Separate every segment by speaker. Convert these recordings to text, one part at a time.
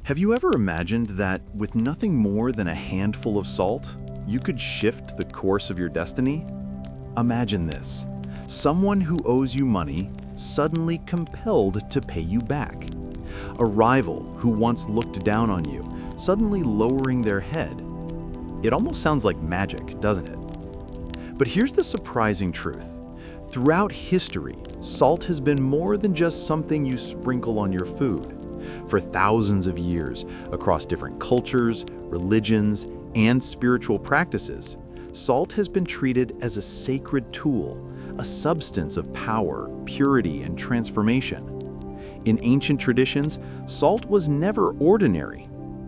Speaker 1: Have you ever imagined that with nothing more than a handful of salt, you could shift the course of your destiny? Imagine this: someone who owes you money suddenly compelled to pay you back. A rival who once looked down on you suddenly lowering their head. It almost sounds like magic, doesn't it? But here's the surprising truth. Throughout history, salt has been more than just something you sprinkle on your food. For thousands of years, across different cultures, religions, and spiritual practices, salt has been treated as a sacred tool, a substance of power, purity, and transformation. In ancient traditions, salt was never ordinary.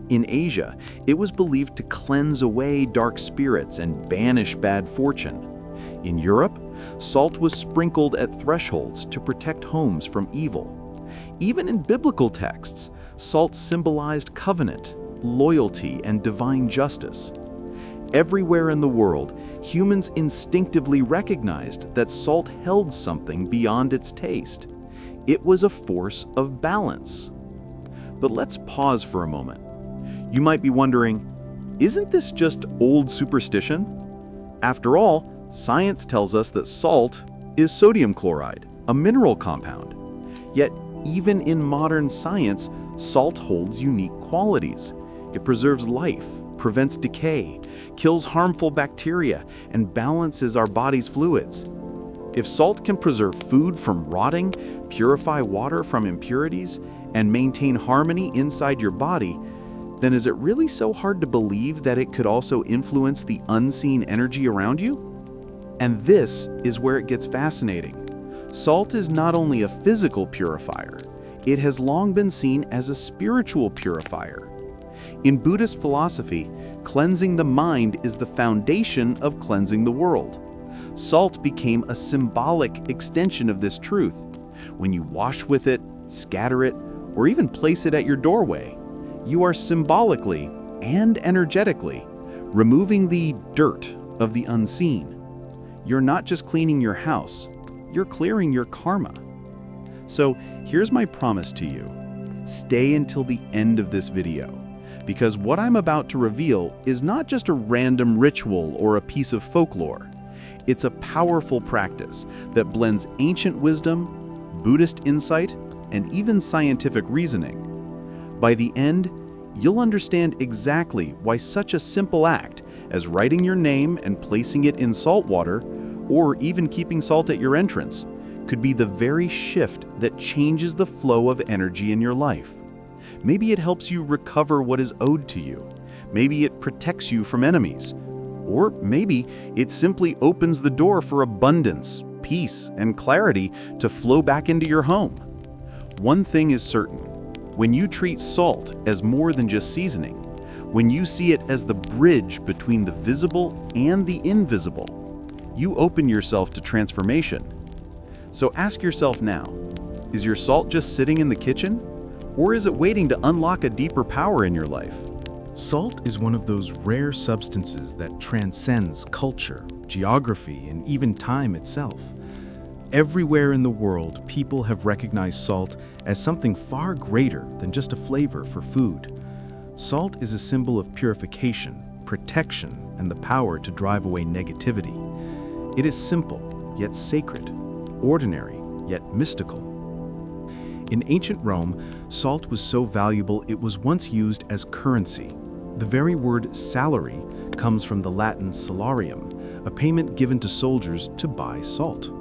Speaker 1: In Asia, it was believed to cleanse away dark spirits and banish bad fortune. In Europe, salt was sprinkled at thresholds to protect homes from evil. Even in biblical texts, salt symbolized covenant, loyalty, and divine justice. Everywhere in the world, humans instinctively recognized that salt held something beyond its taste. It was a force of balance. But let's pause for a moment. You might be wondering, isn't this just old superstition? After all, science tells us that salt is sodium chloride, a mineral compound. Yet, even in modern science, salt holds unique qualities. It preserves life, prevents decay, kills harmful bacteria, and balances our body's fluids. If salt can preserve food from rotting, purify water from impurities, and maintain harmony inside your body, then is it really so hard to believe that it could also influence the unseen energy around you? And this is where it gets fascinating. Salt is not only a physical purifier, it has long been seen as a spiritual purifier. In Buddhist philosophy, cleansing the mind is the foundation of cleansing the world. Salt became a symbolic extension of this truth. When you wash with it, scatter it, or even place it at your doorway, you are symbolically and energetically removing the dirt of the unseen. You're not just cleaning your house, you're clearing your karma. So here's my promise to you. Stay until the end of this video, because what I'm about to reveal is not just a random ritual or a piece of folklore. It's a powerful practice that blends ancient wisdom, Buddhist insight, and even scientific reasoning. By the end, you'll understand exactly why such a simple act as writing your name and placing it in salt water, or even keeping salt at your entrance, could be the very shift that changes the flow of energy in your life. Maybe it helps you recover what is owed to you. Maybe it protects you from enemies. Or maybe it simply opens the door for abundance, peace, and clarity to flow back into your home. One thing is certain: when you treat salt as more than just seasoning, when you see it as the bridge between the visible and the invisible, you open yourself to transformation. So ask yourself now, is your salt just sitting in the kitchen? Or is it waiting to unlock a deeper power in your life? Salt is one of those rare substances that transcends culture, geography, and even time itself. Everywhere in the world, people have recognized salt as something far greater than just a flavor for food. Salt is a symbol of purification, protection, and the power to drive away negativity. It is simple, yet sacred, ordinary, yet mystical. In ancient Rome, salt was so valuable it was once used as currency. The very word salary comes from the Latin salarium, a payment given to soldiers to buy salt.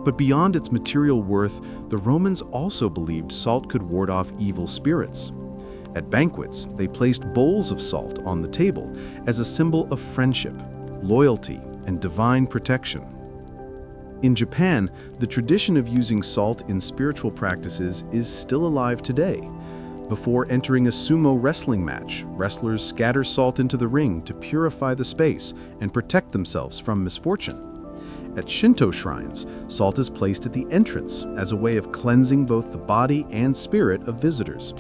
Speaker 1: But beyond its material worth, the Romans also believed salt could ward off evil spirits. At banquets, they placed bowls of salt on the table as a symbol of friendship, loyalty, and divine protection. In Japan, the tradition of using salt in spiritual practices is still alive today. Before entering a sumo wrestling match, wrestlers scatter salt into the ring to purify the space and protect themselves from misfortune. At Shinto shrines, salt is placed at the entrance as a way of cleansing both the body and spirit of visitors.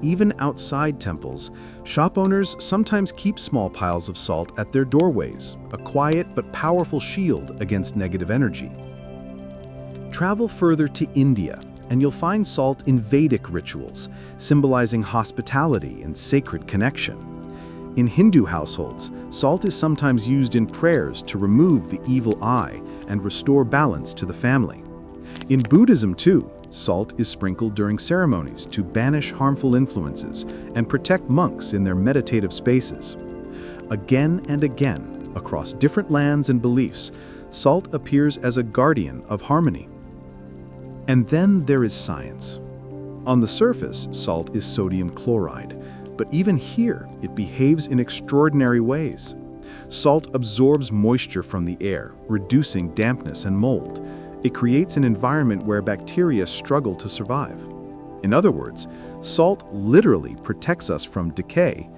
Speaker 1: Even outside temples, shop owners sometimes keep small piles of salt at their doorways, a quiet but powerful shield against negative energy. Travel further to India, And you'll find salt in Vedic rituals, symbolizing hospitality and sacred connection. In Hindu households, salt is sometimes used in prayers to remove the evil eye and restore balance to the family. In Buddhism, too, salt is sprinkled during ceremonies to banish harmful influences and protect monks in their meditative spaces. Again and again, across different lands and beliefs, salt appears as a guardian of harmony. And then there is science. On the surface, salt is sodium chloride, but even here, it behaves in extraordinary ways. Salt absorbs moisture from the air, reducing dampness and mold. It creates an environment where bacteria struggle to survive. In other words, salt literally protects us from decay.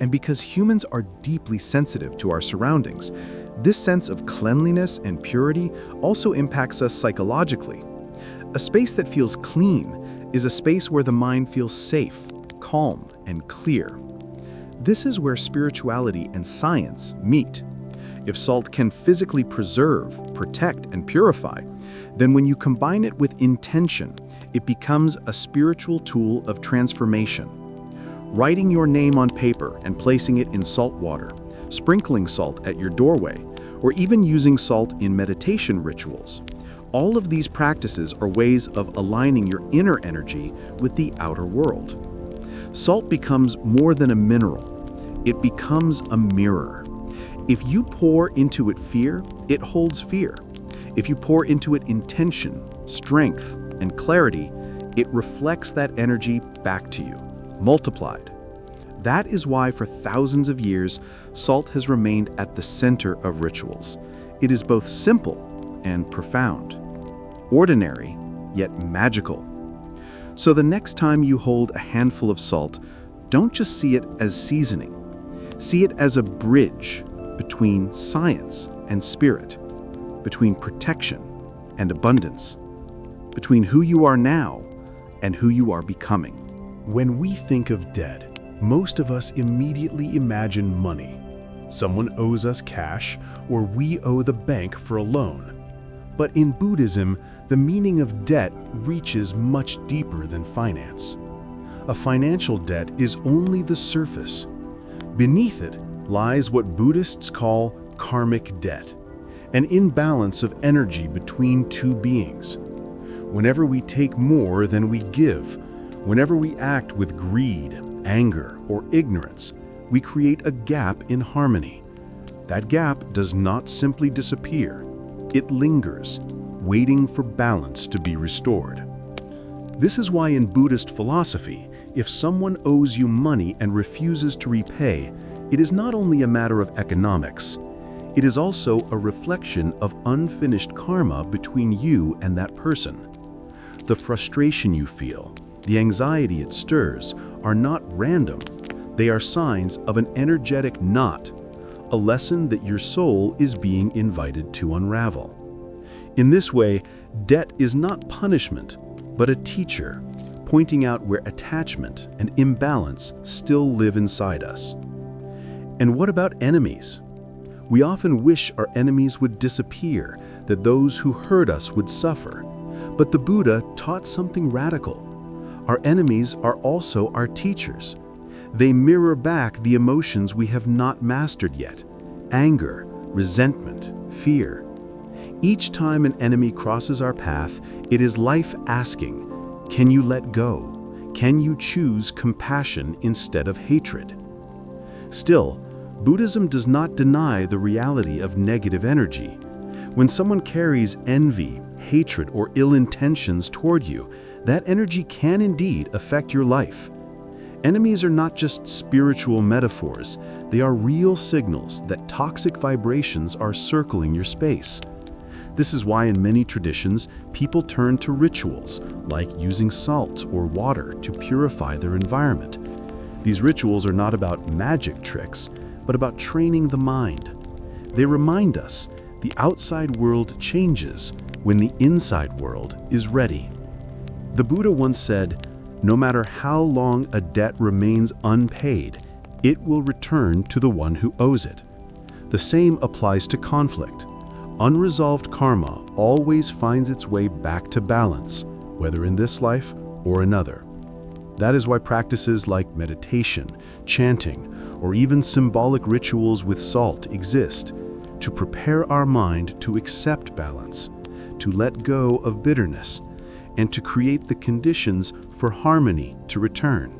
Speaker 1: And because humans are deeply sensitive to our surroundings, this sense of cleanliness and purity also impacts us psychologically. A space that feels clean is a space where the mind feels safe, calmed, and clear. This is where spirituality and science meet. If salt can physically preserve, protect, and purify, then when you combine it with intention, it becomes a spiritual tool of transformation. Writing your name on paper and placing it in salt water, sprinkling salt at your doorway, or even using salt in meditation rituals. All of these practices are ways of aligning your inner energy with the outer world. Salt becomes more than a mineral. It becomes a mirror. If you pour into it fear, it holds fear. If you pour into it intention, strength, and clarity, it reflects that energy back to you, multiplied. That is why for thousands of years, salt has remained at the center of rituals. It is both simple and profound, ordinary yet magical. So the next time you hold a handful of salt, don't just see it as seasoning. See it as a bridge between science and spirit, between protection and abundance, between who you are now and who you are becoming.
Speaker 2: When we think of debt, most of us immediately imagine money. Someone owes us cash, or we owe the bank for a loan. But in Buddhism, the meaning of debt reaches much deeper than finance. A financial debt is only the surface. Beneath it lies what Buddhists call karmic debt, an imbalance of energy between two beings. Whenever we take more than we give, whenever we act with greed, anger, or ignorance, we create a gap in harmony. That gap does not simply disappear. It lingers, waiting for balance to be restored. This is why in Buddhist philosophy, if someone owes you money and refuses to repay, it is not only a matter of economics. It is also a reflection of unfinished karma between you and that person. The frustration you feel, the anxiety it stirs, are not random. They are signs of an energetic knot, a lesson that your soul is being invited to unravel. In this way, debt is not punishment, but a teacher, pointing out where attachment and imbalance still live inside us. And what about enemies? We often wish our enemies would disappear, that those who hurt us would suffer. But the Buddha taught something radical. Our enemies are also our teachers. They mirror back the emotions we have not mastered yet: anger, resentment, fear. Each time an enemy crosses our path, it is life asking, can you let go? Can you choose compassion instead of hatred? Still, Buddhism does not deny the reality of negative energy. When someone carries envy, hatred, or ill intentions toward you, that energy can indeed affect your life. Enemies are not just spiritual metaphors, they are real signals that toxic vibrations are circling your space. This is why in many traditions, people turn to rituals, like using salt or water to purify their environment. These rituals are not about magic tricks, but about training the mind. They remind us the outside world changes when the inside world is ready. The Buddha once said, "No matter how long a debt remains unpaid, it will return to the one who owes it." The same applies to conflict. Unresolved karma always finds its way back to balance, whether in this life or another. That is why practices like meditation, chanting, or even symbolic rituals with salt exist, to prepare our mind to accept balance, to let go of bitterness, and to create the conditions for harmony to return.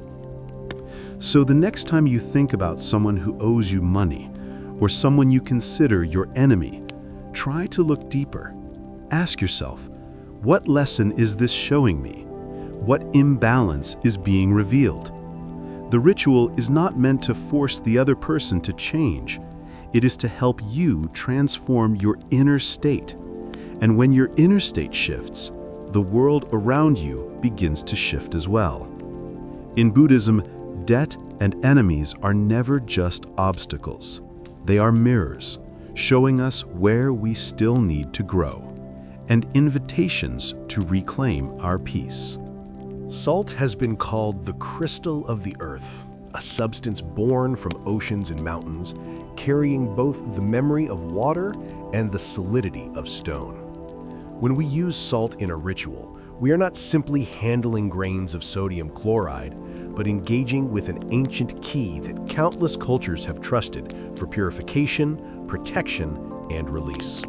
Speaker 2: So the next time you think about someone who owes you money, or someone you consider your enemy, try to look deeper. Ask yourself, what lesson is this showing me? What imbalance is being revealed? The ritual is not meant to force the other person to change. It is to help you transform your inner state. And when your inner state shifts, the world around you begins to shift as well. In Buddhism, debt and enemies are never just obstacles. They are mirrors, showing us where we still need to grow, and invitations to reclaim our peace.
Speaker 3: Salt has been called the crystal of the earth, a substance born from oceans and mountains, carrying both the memory of water and the solidity of stone. When we use salt in a ritual, we are not simply handling grains of sodium chloride, but engaging with an ancient key that countless cultures have trusted for purification, protection, and release.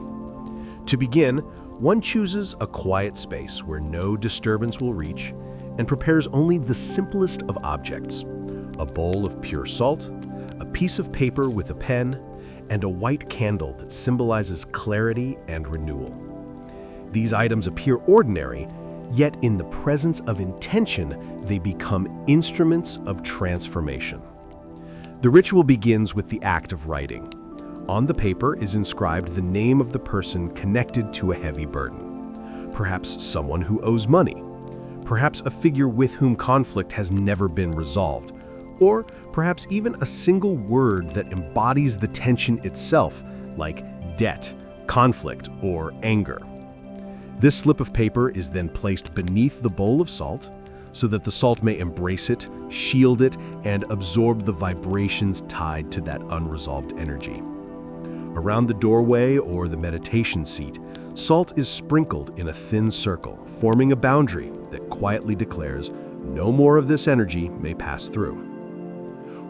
Speaker 3: To begin, one chooses a quiet space where no disturbance will reach and prepares only the simplest of objects: a bowl of pure salt, a piece of paper with a pen, and a white candle that symbolizes clarity and renewal. These items appear ordinary, yet in the presence of intention, they become instruments of transformation. The ritual begins with the act of writing. On the paper is inscribed the name of the person connected to a heavy burden. Perhaps someone who owes money. Perhaps a figure with whom conflict has never been resolved. Or perhaps even a single word that embodies the tension itself, like debt, conflict, or anger. This slip of paper is then placed beneath the bowl of salt so that the salt may embrace it, shield it, and absorb the vibrations tied to that unresolved energy. Around the doorway or the meditation seat, salt is sprinkled in a thin circle, forming a boundary that quietly declares no more of this energy may pass through.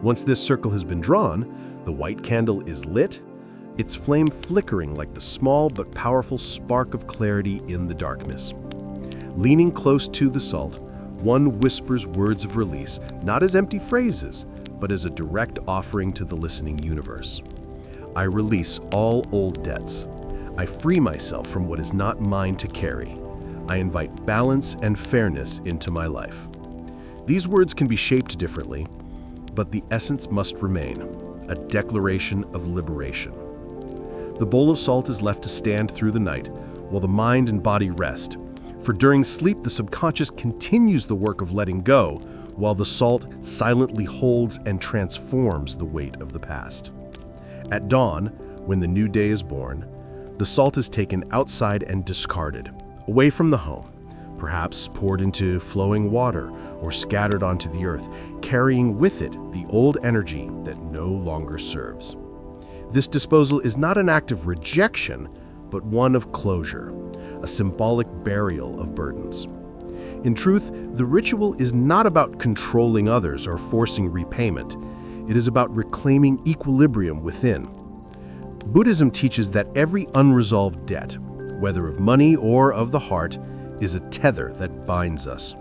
Speaker 3: Once this circle has been drawn, the white candle is lit, its flame flickering like the small but powerful spark of clarity in the darkness. Leaning close to the salt, one whispers words of release, not as empty phrases, but as a direct offering to the listening universe. I release all old debts. I free myself from what is not mine to carry. I invite balance and fairness into my life. These words can be shaped differently, but the essence must remain, a declaration of liberation. The bowl of salt is left to stand through the night, while the mind and body rest. For during sleep, the subconscious continues the work of letting go, while the salt silently holds and transforms the weight of the past. At dawn, when the new day is born, the salt is taken outside and discarded, away from the home, perhaps poured into flowing water or scattered onto the earth, carrying with it the old energy that no longer serves. This disposal is not an act of rejection, but one of closure, a symbolic burial of burdens. In truth, the ritual is not about controlling others or forcing repayment. It is about reclaiming equilibrium within. Buddhism teaches that every unresolved debt, whether of money or of the heart, is a tether that binds us.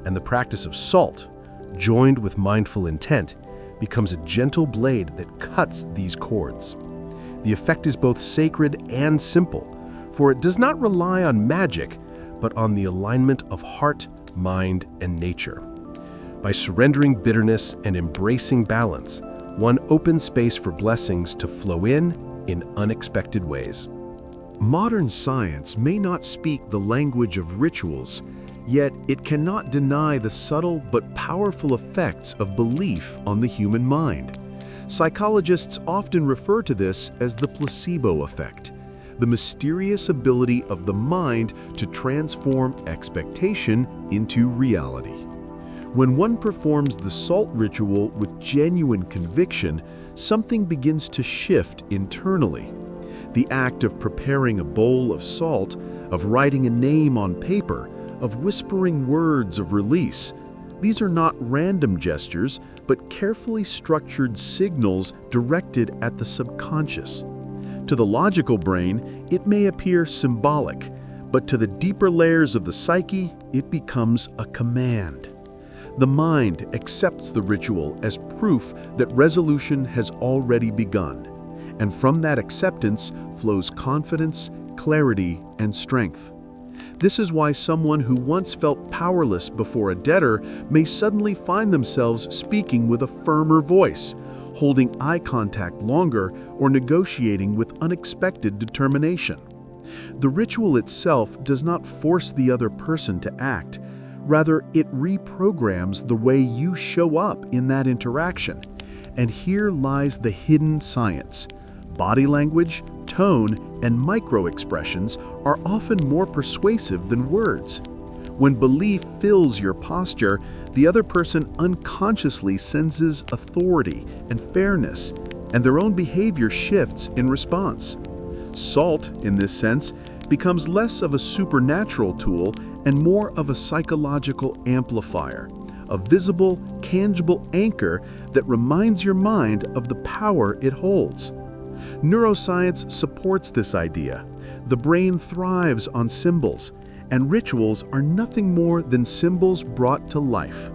Speaker 3: And the practice of salt, joined with mindful intent, becomes a gentle blade that cuts these cords. The effect is both sacred and simple, for it does not rely on magic, but on the alignment of heart, mind, and nature. By surrendering bitterness and embracing balance, one opens space for blessings to flow in unexpected ways.
Speaker 1: Modern science may not speak the language of rituals, yet it cannot deny the subtle but powerful effects of belief on the human mind. Psychologists often refer to this as the placebo effect, the mysterious ability of the mind to transform expectation into reality. When one performs the salt ritual with genuine conviction, something begins to shift internally. The act of preparing a bowl of salt, of writing a name on paper,
Speaker 2: of whispering words of release. These are not random gestures, but carefully structured signals directed at the subconscious. To the logical brain, it may appear symbolic, but to the deeper layers of the psyche, it becomes a command. The mind accepts the ritual as proof that resolution has already begun, and from that acceptance flows confidence, clarity, and strength. This is why someone who once felt powerless before a debtor may suddenly find themselves speaking with a firmer voice, holding eye contact longer, or negotiating with unexpected determination. The ritual itself does not force the other person to act. Rather, it reprograms the way you show up in that interaction. And here lies the hidden science. Body language, tone, and micro-expressions are often more persuasive than words. When belief fills your posture, the other person unconsciously senses authority and fairness, and their own behavior shifts in response. Salt, in this sense, becomes less of a supernatural tool and more of a psychological amplifier, a visible, tangible anchor that reminds your mind of the power it holds. Neuroscience supports this idea. The brain thrives on symbols, and rituals are nothing more than symbols brought to life.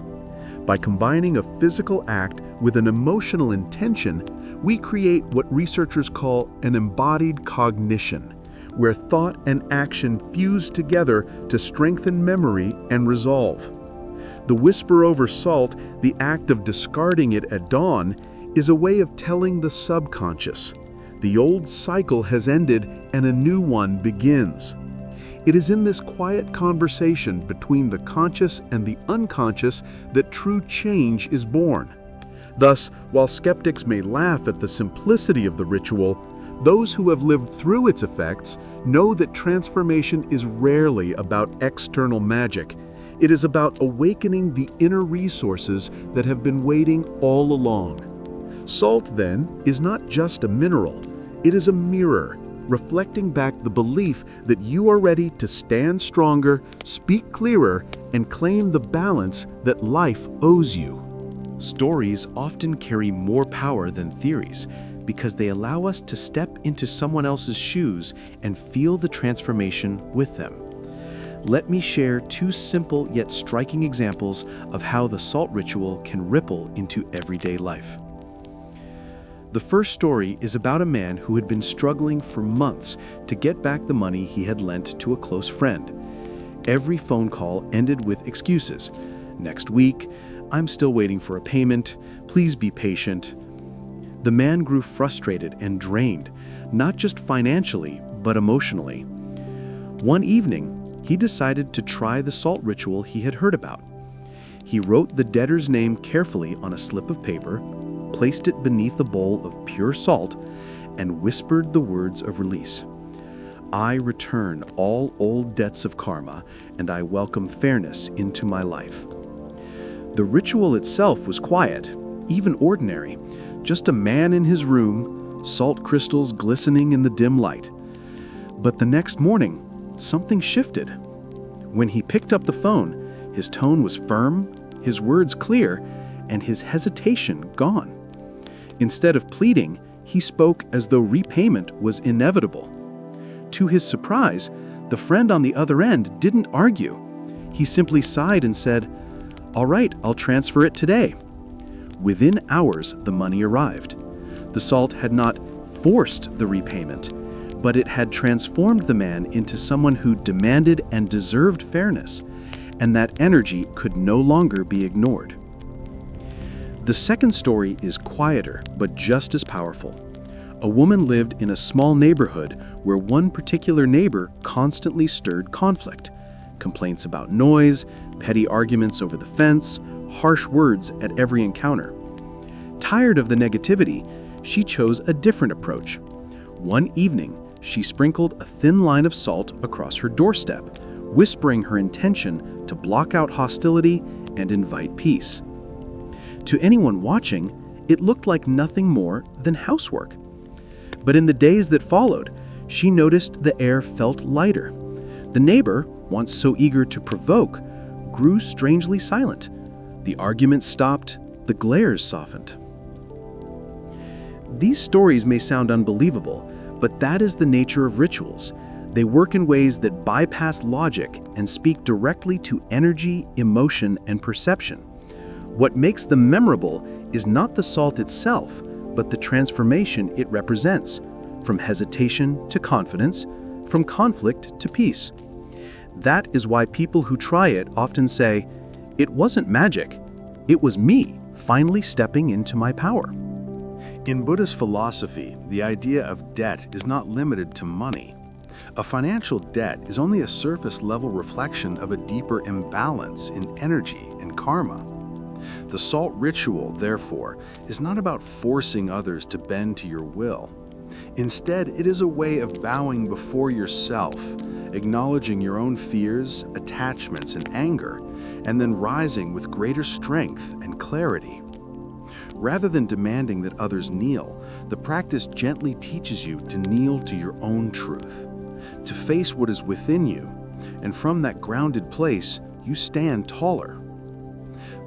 Speaker 2: By combining a physical act with an emotional intention, we create what researchers call an embodied cognition, where thought and action fuse together to strengthen memory and resolve. The whisper over salt, the act of discarding it at dawn, is a way of telling the subconscious, the old cycle has ended and a new one begins. It is in this quiet conversation between the conscious and the unconscious that true change is born. Thus, while skeptics may laugh at the simplicity of the ritual, those who have lived through its effects know that transformation is rarely about external magic. It is about awakening the inner resources that have been waiting all along. Salt, then, is not just a mineral. It is a mirror, reflecting back the belief that you are ready to stand stronger, speak clearer, and claim the balance that life owes you.
Speaker 1: Stories often carry more power than theories because they allow us to step into someone else's shoes and feel the transformation with them. Let me share two simple yet striking examples of how the salt ritual can ripple into everyday life. The first story is about a man who had been struggling for months to get back the money he had lent to a close friend. Every phone call ended with excuses. "Next week, I'm still waiting for a payment, please be patient." The man grew frustrated and drained, not just financially, but emotionally. One evening, he decided to try the salt ritual he had heard about. He wrote the debtor's name carefully on a slip of paper, placed it beneath a bowl of pure salt, and whispered the words of release. "I return all old debts of karma, and I welcome fairness into my life." The ritual itself was quiet, even ordinary, just a man in his room, salt crystals glistening in the dim light. But the next morning, something shifted. When he picked up the phone, his tone was firm, his words clear, and his hesitation gone. Instead of pleading, he spoke as though repayment was inevitable. To his surprise, the friend on the other end didn't argue. He simply sighed and said, "All right, I'll transfer it today." Within hours, the money arrived. The salt had not forced the repayment, but it had transformed the man into someone who demanded and deserved fairness, and that energy could no longer be ignored. The second story is quieter, but just as powerful. A woman lived in a small neighborhood where one particular neighbor constantly stirred conflict. Complaints about noise, petty arguments over the fence, harsh words at every encounter. Tired of the negativity, she chose a different approach. One evening, she sprinkled a thin line of salt across her doorstep, whispering her intention to block out hostility and invite peace. To anyone watching, it looked like nothing more than housework. But in the days that followed, she noticed the air felt lighter. The neighbor,
Speaker 4: once so eager to provoke, grew strangely silent. The arguments stopped, the glares softened. These stories may sound unbelievable, but that is the nature of rituals. They work in ways that bypass logic and speak directly to energy, emotion, and perception. What makes them memorable is not the salt itself, but the transformation it represents, from hesitation to confidence, from conflict to peace. That is why people who try it often say, "It wasn't magic, it was me finally stepping into my power."
Speaker 2: In Buddhist philosophy, the idea of debt is not limited to money. A financial debt is only a surface-level reflection of a deeper imbalance in energy and karma. The salt ritual, therefore, is not about forcing others to bend to your will. Instead, it is a way of bowing before yourself, acknowledging your own fears, attachments, and anger, and then rising with greater strength and clarity. Rather than demanding that others kneel, the practice gently teaches you to kneel to your own truth, to face what is within you, and from that grounded place, you stand taller.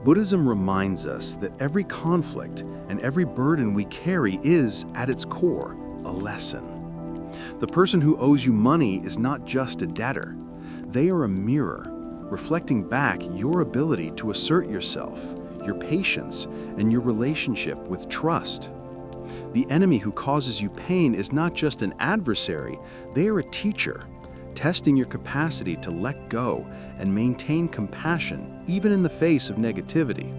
Speaker 2: Buddhism reminds us that every conflict and every burden we carry is, at its core, a lesson. The person who owes you money is not just a debtor. They are a mirror, reflecting back your ability to assert yourself, your patience, and your relationship with trust. The enemy who causes you pain is not just an adversary, they are a teacher, testing your capacity to let go and maintain compassion even in the face of negativity.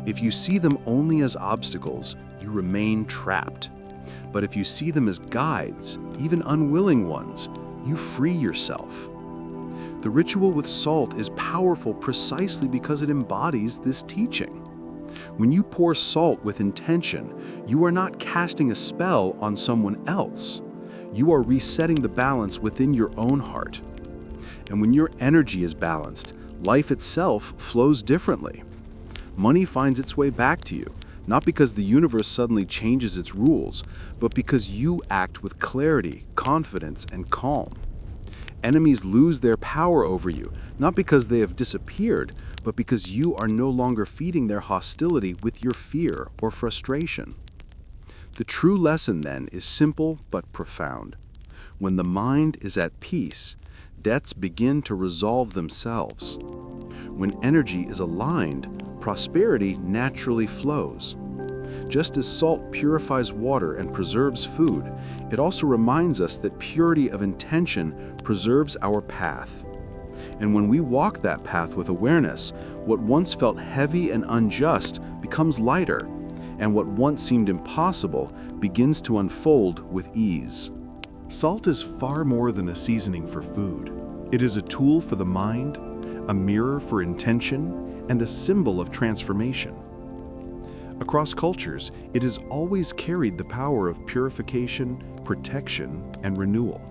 Speaker 2: If you see them only as obstacles, you remain trapped. But if you see them as guides, even unwilling ones, you free yourself. The ritual with salt is powerful precisely because it embodies this teaching. When you pour salt with intention, you are not casting a spell on someone else. You are resetting the balance within your own heart. And when your energy is balanced, life itself flows differently. Money finds its way back to you, not because the universe suddenly changes its rules, but because you act with clarity, confidence, and calm. Enemies lose their power over you, not because they have disappeared, but because you are no longer feeding their hostility with your fear or frustration. The true lesson, then, is simple but profound. When the mind is at peace, debts begin to resolve themselves. When energy is aligned, prosperity naturally flows. Just as salt purifies water and preserves food, it also reminds us that purity of intention preserves our path. And when we walk that path with awareness, what once felt heavy and unjust becomes lighter, and what once seemed impossible begins to unfold with ease. Salt is far more than a seasoning for food. It is a tool for the mind, a mirror for intention, and a symbol of transformation. Across cultures, it has always carried the power of purification, protection, and renewal.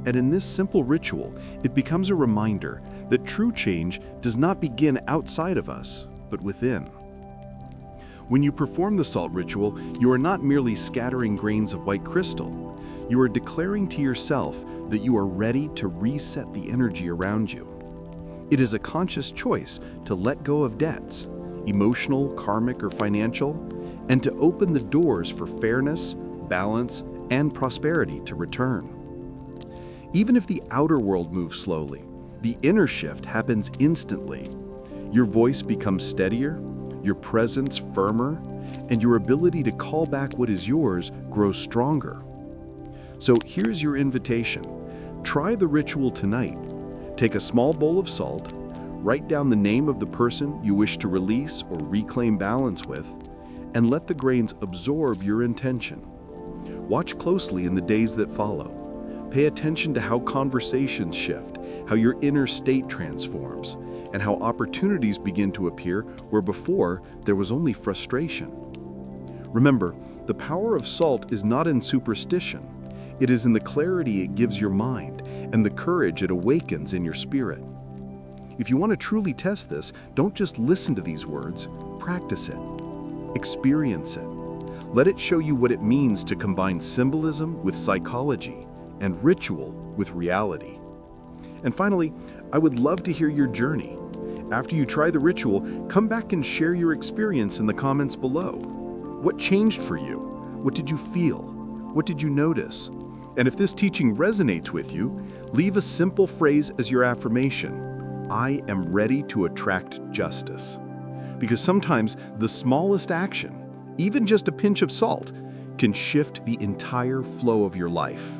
Speaker 2: And in this simple ritual, it becomes a reminder that true change does not begin outside of us, but within. When you perform the salt ritual, you are not merely scattering grains of white crystal. You are declaring to yourself that you are ready to reset the energy around you. It is a conscious choice to let go of debts, emotional, karmic, or financial, and to open the doors for fairness, balance, and prosperity to return. Even if the outer world moves slowly, the inner shift happens instantly. Your voice becomes steadier, your presence firmer, and your ability to call back what is yours grows stronger. So here's your invitation. Try the ritual tonight. Take a small bowl of salt, write down the name of the person you wish to release or reclaim balance with, and let the grains absorb your intention. Watch closely in the days that follow. Pay attention to how conversations shift, how your inner state transforms, and how opportunities begin to appear where before there was only frustration. Remember, the power of salt is not in superstition. It is in the clarity it gives your mind and the courage it awakens in your spirit. If you want to truly test this, don't just listen to these words, practice it. Experience it. Let it show you what it means to combine symbolism with psychology and ritual with reality.
Speaker 1: And finally, I would love to hear your journey. After you try the ritual, come back and share your experience in the comments below. What changed for you? What did you feel? What did you notice? And if this teaching resonates with you, leave a simple phrase as your affirmation. I am ready to attract justice. Because sometimes the smallest action, even just a pinch of salt, can shift the entire flow of your life.